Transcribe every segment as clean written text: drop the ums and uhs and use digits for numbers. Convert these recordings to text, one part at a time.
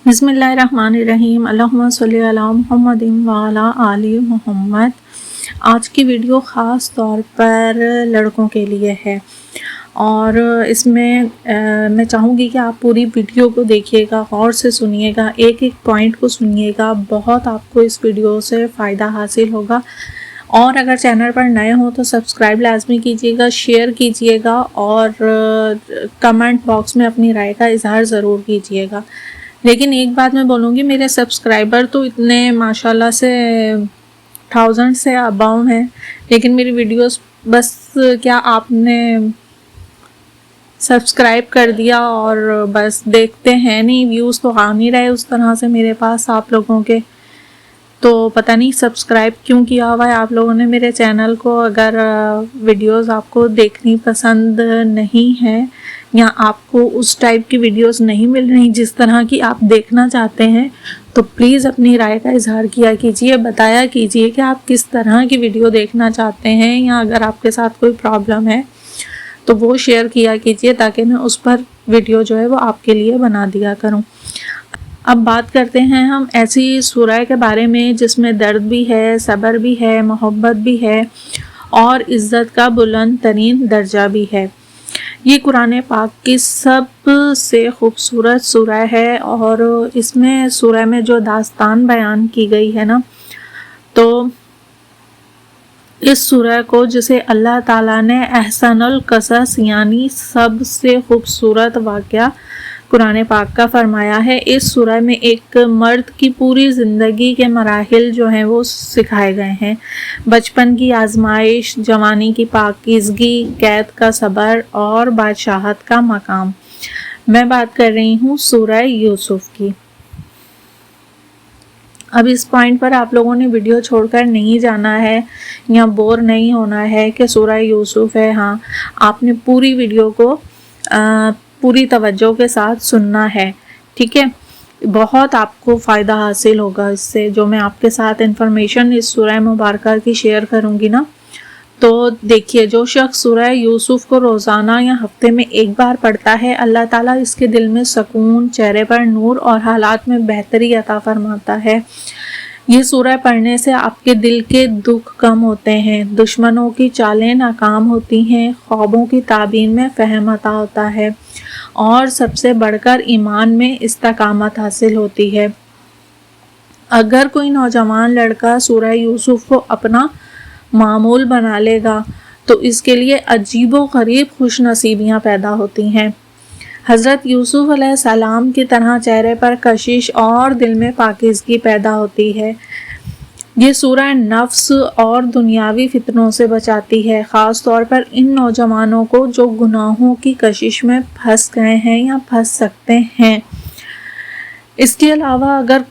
बिस्मिल्लाहिर्रहमानिर्रहीम अल्लाहुम्मा सल्ली अला मुहम्मदिन व अला आलि मुहम्मद। आज की वीडियो ख़ास तौर पर लड़कों के लिए है और इसमें मैं चाहूँगी कि आप पूरी वीडियो को देखिएगा, गौर से सुनिएगा, एक एक पॉइंट को सुनिएगा। बहुत आपको इस वीडियो से फ़ायदा हासिल होगा। और अगर चैनल पर नए हो तो सब्सक्राइब लाजमी कीजिएगा, शेयर कीजिएगा और कमेंट बॉक्स में अपनी राय का इजहार ज़रूर कीजिएगा। लेकिन एक बात मैं बोलूँगी, मेरे सब्सक्राइबर तो इतने माशाल्लाह से 1000 से अबाउट हैं, लेकिन मेरी वीडियोस बस क्या आपने सब्सक्राइब कर दिया और बस देखते हैं नहीं, व्यूज़ तो आ नहीं रहे उस तरह से मेरे पास आप लोगों के। तो पता नहीं सब्सक्राइब क्यों किया हुआ है आप लोगों ने मेरे चैनल को। अगर वीडियोस आपको देखनी पसंद नहीं है या आपको उस टाइप की वीडियोस नहीं मिल रही जिस तरह की आप देखना चाहते हैं, तो प्लीज़ अपनी राय का इजहार किया कीजिए, बताया कीजिए कि आप किस तरह की वीडियो देखना चाहते हैं, या अगर आपके साथ कोई प्रॉब्लम है तो वो शेयर किया कीजिए ताकि मैं उस पर वीडियो जो है वो आपके लिए बना दिया करूं। अब बात करते हैं हम ऐसी सूरह के बारे में जिसमें दर्द भी है, सब्र भी है, मोहब्बत भी है और इज़्ज़त का बुलंद तरीन दर्जा भी है। ये कुरान पाक की सबसे खूबसूरत सूरह है और इसमें सूरह में जो दास्तान बयान की गई है ना, तो इस सूरह को जिसे अल्लाह ताला ने अहसनुल क़सस यानी सबसे खूबसूरत वाक़या कुरान पाक का फरमाया है। इस सूरह में एक मर्द की पूरी ज़िंदगी के मराहिल जो हैं वो सिखाए गए हैं। बचपन की आजमाइश, जवानी की पाकीज़गी, कैद का सब्र और बादशाहत का मकाम। मैं बात कर रही हूँ सूरह यूसुफ की। अब इस पॉइंट पर आप लोगों ने वीडियो छोड़कर नहीं जाना है या बोर नहीं होना है कि सूरह यूसुफ है। हाँ, आपने पूरी वीडियो को पूरी तवज्जो के साथ सुनना है, ठीक है। बहुत आपको फ़ायदा हासिल होगा इससे, जो मैं आपके साथ इंफॉर्मेशन इस सूरह मुबारक की शेयर करूँगी ना। तो देखिए, जो शख्स सूरह यूसुफ को रोज़ाना या हफ्ते में एक बार पढ़ता है, अल्लाह ताला इसके दिल में सुकून, चेहरे पर नूर और हालात में बेहतरी अता फरमाता है। ये सूरह पढ़ने से आपके दिल के दुख कम होते हैं, दुश्मनों की चालें नाकाम होती हैं, ख्वाबों की ताबीन में फ़हम अता होता है और सबसे बढ़कर ईमान में इस्तिकामत हासिल होती है। अगर कोई नौजवान लड़का सूरह यूसुफ को अपना मामूल बना लेगा तो इसके लिए अजीबो गरीब खुश नसीबियाँ पैदा होती हैं। हज़रत यूसुफ अलैहिस्सलाम की तरह चेहरे पर कशिश और दिल में पाकीज़गी पैदा होती है। ये सूरह नफ्स और दुनियावी फितनों से बचाती है, ख़ास तौर पर इन नौजवानों को जो गुनाहों की कशिश में फंस गए हैं या फंस सकते हैं। इसके अलावा अगर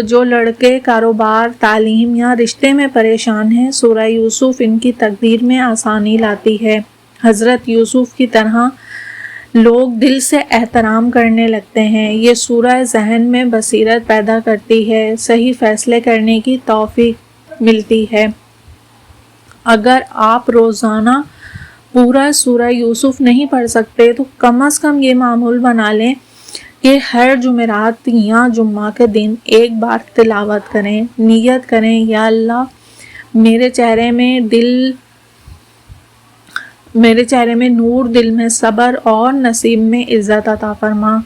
जो लड़के कारोबार, तालीम या रिश्ते में परेशान हैं, सूरह यूसुफ इनकी तकदीर में आसानी लाती है। हज़रत यूसुफ की तरह लोग दिल से एहतराम करने लगते हैं। ये सूरह ज़हन में बसीरत पैदा करती है, सही फ़ैसले करने की तौफीक मिलती है। अगर आप रोज़ाना पूरा सूरह यूसुफ नहीं पढ़ सकते तो कम से कम ये मामूल बना लें कि हर जुमेरात या जुम्मा के दिन एक बार तिलावत करें, नियत करें, या अल्लाह मेरे चेहरे में नूर, दिल में सब्र और नसीब में इज़्ज़त अता फरमा।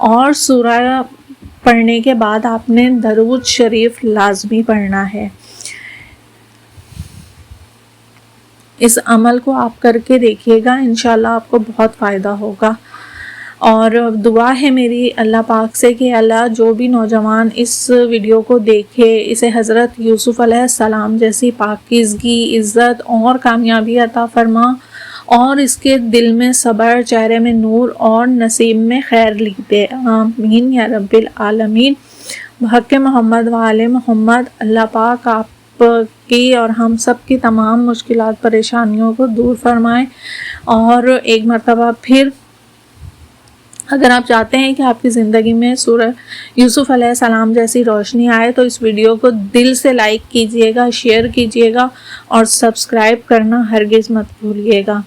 और सूरह पढ़ने के बाद आपने दरूद शरीफ लाजमी पढ़ना है। इस अमल को आप करके देखिएगा, इंशाल्लाह आपको बहुत फ़ायदा होगा। और दुआ है मेरी अल्लाह पाक से कि अल्लाह जो भी नौजवान इस वीडियो को देखे, इसे हज़रत यूसुफ अलैहिस्सलाम जैसी पाकीज़गी, इज़्ज़त और कामयाबी अता फरमा और इसके दिल में सब्र, चेहरे में नूर और नसीब में खैर लिख दे। आमीन या रब्बिल आलमीन। हक़ मोहम्मद व आले मोहम्मद। अल्लाह पाक आप की और हम सब की तमाम मुश्किलात, परेशानियों को दूर फरमाएँ। और एक मरतबा फिर अगर आप चाहते हैं कि आपकी ज़िंदगी में सूरह यूसुफ अलैहिस्सलाम जैसी रोशनी आए तो इस वीडियो को दिल से लाइक कीजिएगा, शेयर कीजिएगा और सब्सक्राइब करना हरगिज़ मत भूलिएगा।